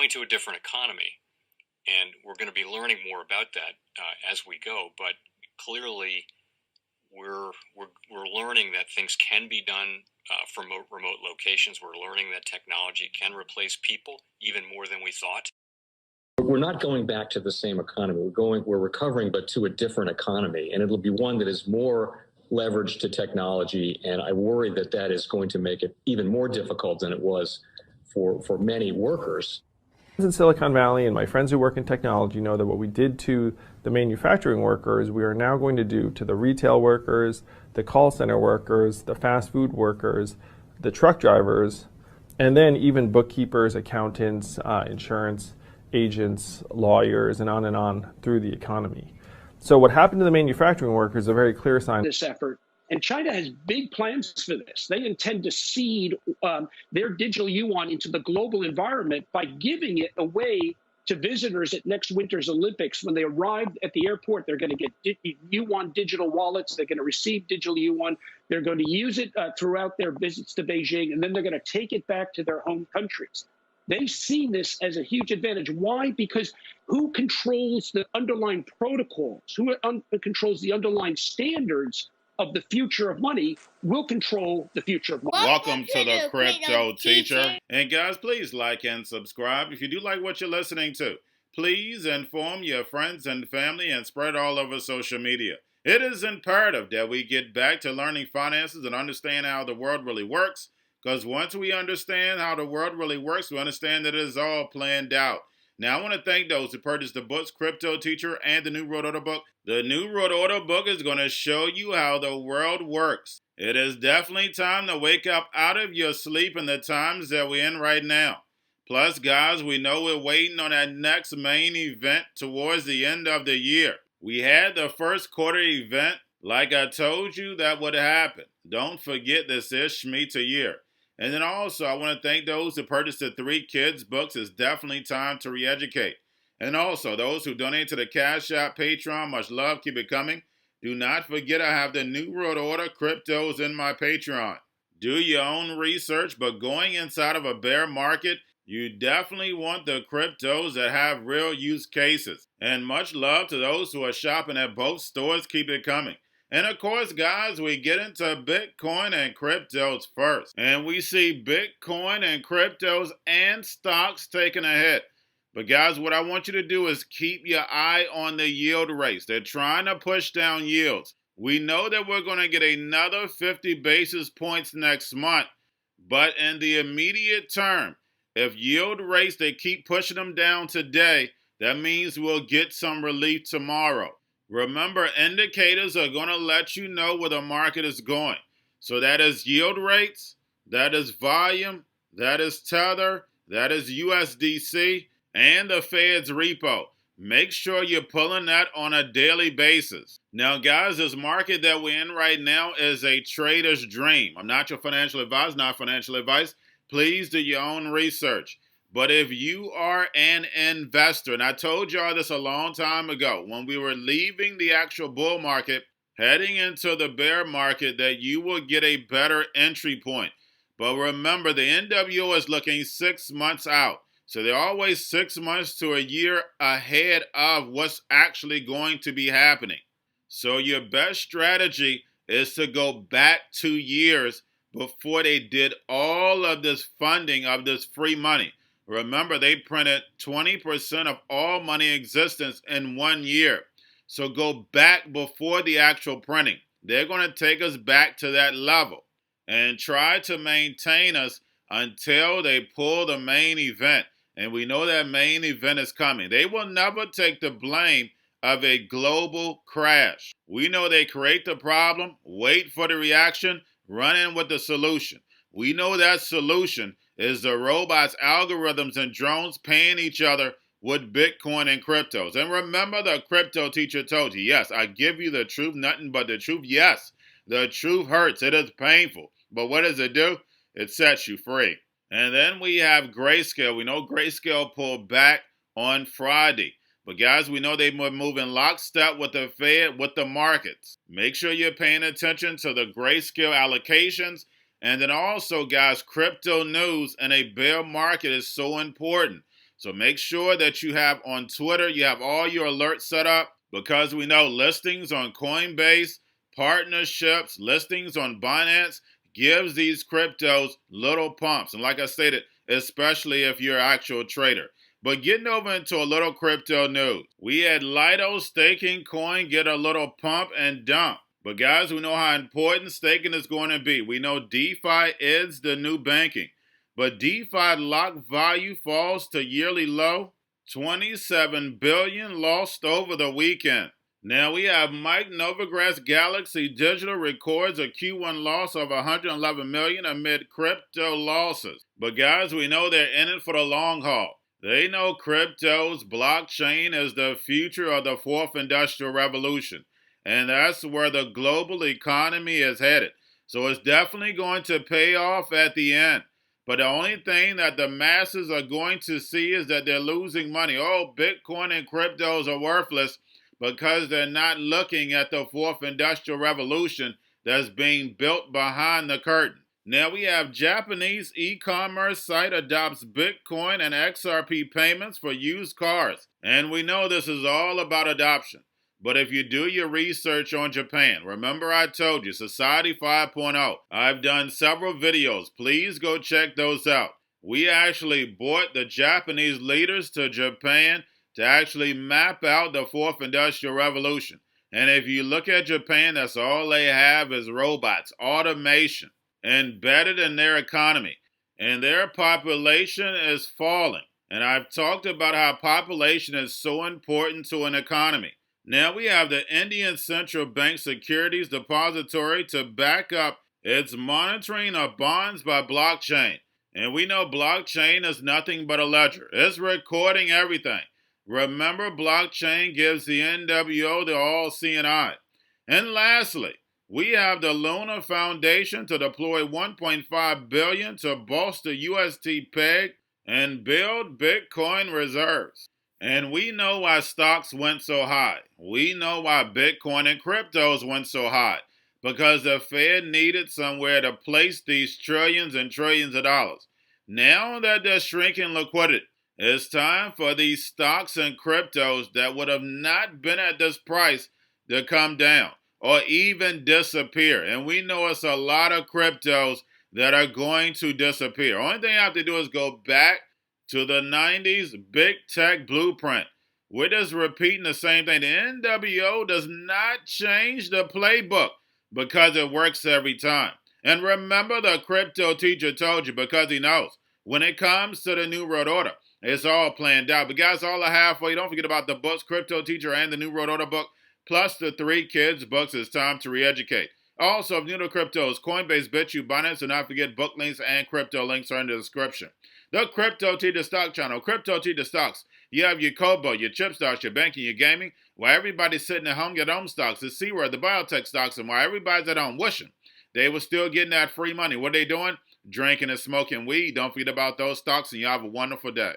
going to a different economy, and we're going to be learning more about that as we go. But clearly, we're learning that things can be done from remote locations. We're learning that technology can replace people even more than we thought. We're not going back to the same economy. We're recovering, but to a different economy, and it'll be one that is more leveraged to technology. And I worry that that is going to make it even more difficult than it was for many workers. In Silicon Valley, and my friends who work in technology know that what we did to the manufacturing workers, we are now going to do to the retail workers, the call center workers, the fast food workers, the truck drivers, and then even bookkeepers, accountants, insurance agents, lawyers, and on through the economy. So what happened to the manufacturing workers is a very clear sign. This effort. And China has big plans for this. They intend to seed their digital yuan into the global environment by giving it away to visitors at next winter's Olympics. When they arrive at the airport, they're going to get yuan digital wallets. They're going to receive digital yuan. They're going to use it throughout their visits to Beijing, and then they're going to take it back to their home countries. They see this as a huge advantage. Why? Because who controls the underlying protocols, who controls the underlying standards of the future of money will control the future of money. Welcome to the Crypto Teacher. And guys, please like and subscribe. If you do like what you're listening to, please inform your friends and family and spread all over social media. It is imperative that we get back to learning finances and understand how the world really works. Because once we understand how the world really works, we understand that it is all planned out. Now, I want to thank those who purchased the books, Cryptoteacher and the New World Order book. The New World Order book is going to show you how the world works. It is definitely time to wake up out of your sleep in the times that we're in right now. Plus, guys, we know we're waiting on that next main event towards the end of the year. We had the first quarter event. Like I told you, that would happen. Don't forget this is Shemitah year. And then also, I want to thank those who purchased the 3 Kids books. It's definitely time to re-educate. And also, those who donate to the Cash App, Patreon, much love, keep it coming. Do not forget I have the New World Order cryptos in my Patreon. Do your own research, but going inside of a bear market, you definitely want the cryptos that have real use cases. And much love to those who are shopping at both stores, keep it coming. And of course, guys, we get into Bitcoin and cryptos first. And we see Bitcoin and cryptos and stocks taking a hit. But guys, what I want you to do is keep your eye on the yield rates. They're trying to push down yields. We know that we're going to get another 50 basis points next month. But in the immediate term, if yield rates, they keep pushing them down today, that means we'll get some relief tomorrow. Remember, indicators are going to let you know where the market is going. So that is yield rates, that is volume, that is Tether, that is USDC, and the Fed's repo. Make sure you're pulling that on a daily basis. Now, guys, this market that we're in right now is a trader's dream. I'm not your financial advisor, not financial advice. Please do your own research. But if you are an investor, and I told y'all this a long time ago, when we were leaving the actual bull market, heading into the bear market, that you will get a better entry point. But remember, the NWO is looking 6 months out. So they're always 6 months to a year ahead of what's actually going to be happening. So your best strategy is to go back 2 years before they did all of this funding of this free money. Remember, they printed 20% of all money in existence in 1 year. So go back before the actual printing. They're going to take us back to that level and try to maintain us until they pull the main event. And we know that main event is coming. They will never take the blame of a global crash. We know they create the problem, wait for the reaction, run in with the solution. We know that solution is the robots, algorithms, and drones paying each other with Bitcoin and cryptos. And remember, the Crypto Teacher told you, yes, I give you the truth, nothing but the truth. Yes, the truth hurts. It is painful. But what does it do? It sets you free. And then we have Grayscale. We know Grayscale pulled back on Friday. But guys, we know they were moving lockstep with the Fed, with the markets. Make sure you're paying attention to the Grayscale allocations. And then also, guys, crypto news in a bear market is so important. So make sure that you have on Twitter, you have all your alerts set up, because we know listings on Coinbase, partnerships, listings on Binance gives these cryptos little pumps. And like I stated, especially if you're an actual trader. But getting over into a little crypto news, we had Lido staking coin get a little pump and dump. But guys, we know how important staking is going to be. We know DeFi is the new banking. But DeFi lock value falls to yearly low, 27 billion lost over the weekend. Now we have Mike Novogratz Galaxy Digital records a Q1 loss of 111 million amid crypto losses. But guys, we know they're in it for the long haul. They know cryptos, blockchain is the future of the fourth industrial revolution. And that's where the global economy is headed. So it's definitely going to pay off at the end. But the only thing that the masses are going to see is that they're losing money. Oh, Bitcoin and cryptos are worthless because they're not looking at the fourth industrial revolution that's being built behind the curtain. Now we have Japanese e-commerce site adopts Bitcoin and XRP payments for used cars. And we know this is all about adoption. But if you do your research on Japan, remember I told you, Society 5.0. I've done several videos. Please go check those out. We actually brought the Japanese leaders to Japan to actually map out the fourth industrial revolution. And if you look at Japan, that's all they have is robots, automation, embedded in their economy. And their population is falling. And I've talked about how population is so important to an economy. Now we have the Indian Central Bank Securities Depository to back up its monitoring of bonds by blockchain. And we know blockchain is nothing but a ledger. It's recording everything. Remember, blockchain gives the NWO the all-seeing eye. And lastly, we have the Lunar Foundation to deploy $1.5 billion to bolster UST peg and build Bitcoin reserves. And we know why stocks went so high. We know why Bitcoin and cryptos went so high. Because the Fed needed somewhere to place these trillions and trillions of dollars. Now that they're shrinking liquidity, it's time for these stocks and cryptos that would have not been at this price to come down or even disappear. And we know it's a lot of cryptos that are going to disappear. Only thing I have to do is go back to the 90s big tech blueprint. We're just repeating the same thing. The NWO does not change the playbook because it works every time. And remember, the crypto teacher told you because he knows. When it comes to the New World Order, it's all planned out. But guys, all are halfway. Don't forget about the books, Crypto Teacher and the New World Order book, plus the 3 kids books. It's time to re-educate. Also, if you're new to cryptos, Coinbase, Bitrue, Binance, do not forget book links and crypto links are in the description. The Crypto Teacher Stock Channel, Crypto Teacher Stocks. You have your Kobo, your chip stocks, your banking, your gaming. While everybody's sitting at home, get home stocks, the C-word, the biotech stocks, and while everybody's at home wishing they were still getting that free money. What are they doing? Drinking and smoking weed. Don't forget about those stocks, and you have a wonderful day.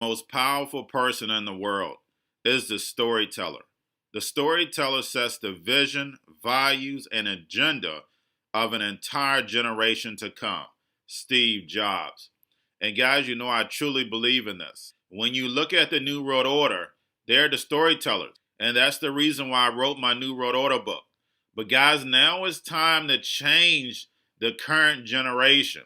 The most powerful person in the world is the storyteller. The storyteller sets the vision, values, and agenda of an entire generation to come. Steve Jobs. And guys, you know I truly believe in this. When you look at the New World Order, they're the storytellers. And that's the reason why I wrote my New World Order book. But guys, now it's time to change the current generation.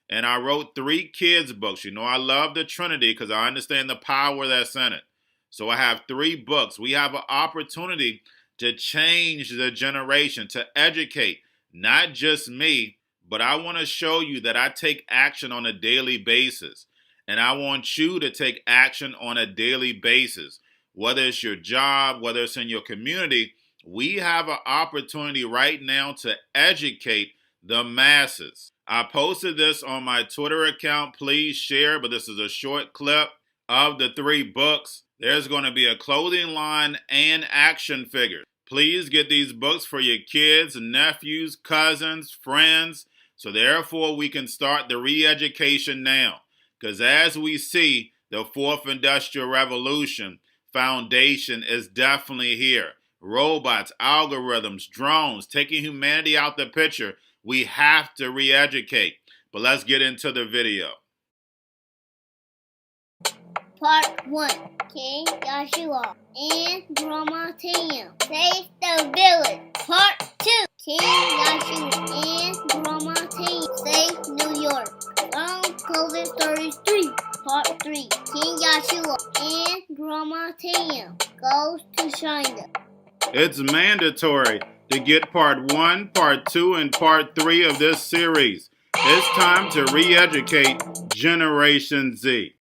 And I wrote 3 kids books. You know I love the Trinity because I understand the power that's in it. So I have 3 books. We have an opportunity to change the generation, to educate, not just me, but I want to show you that I take action on a daily basis. And I want you to take action on a daily basis. Whether it's your job, whether it's in your community, we have an opportunity right now to educate the masses. I posted this on my Twitter account. Please share, but this is a short clip of the 3 books. There's going to be a clothing line and action figures. Please get these books for your kids, nephews, cousins, friends. So therefore, we can start the re-education now. Because as we see, the 4th Industrial Revolution foundation is definitely here. Robots, algorithms, drones, taking humanity out the picture. We have to re-educate. But let's get into the video. Part 1. King Joshua and Grandma Tam save the village. Part 2. King Joshua and Grandma Tam save New York from COVID-33. Part 3. King Joshua and Grandma Tam goes to China. It's mandatory to get part 1, part 2, and part 3 of this series. It's time to re-educate Generation Z.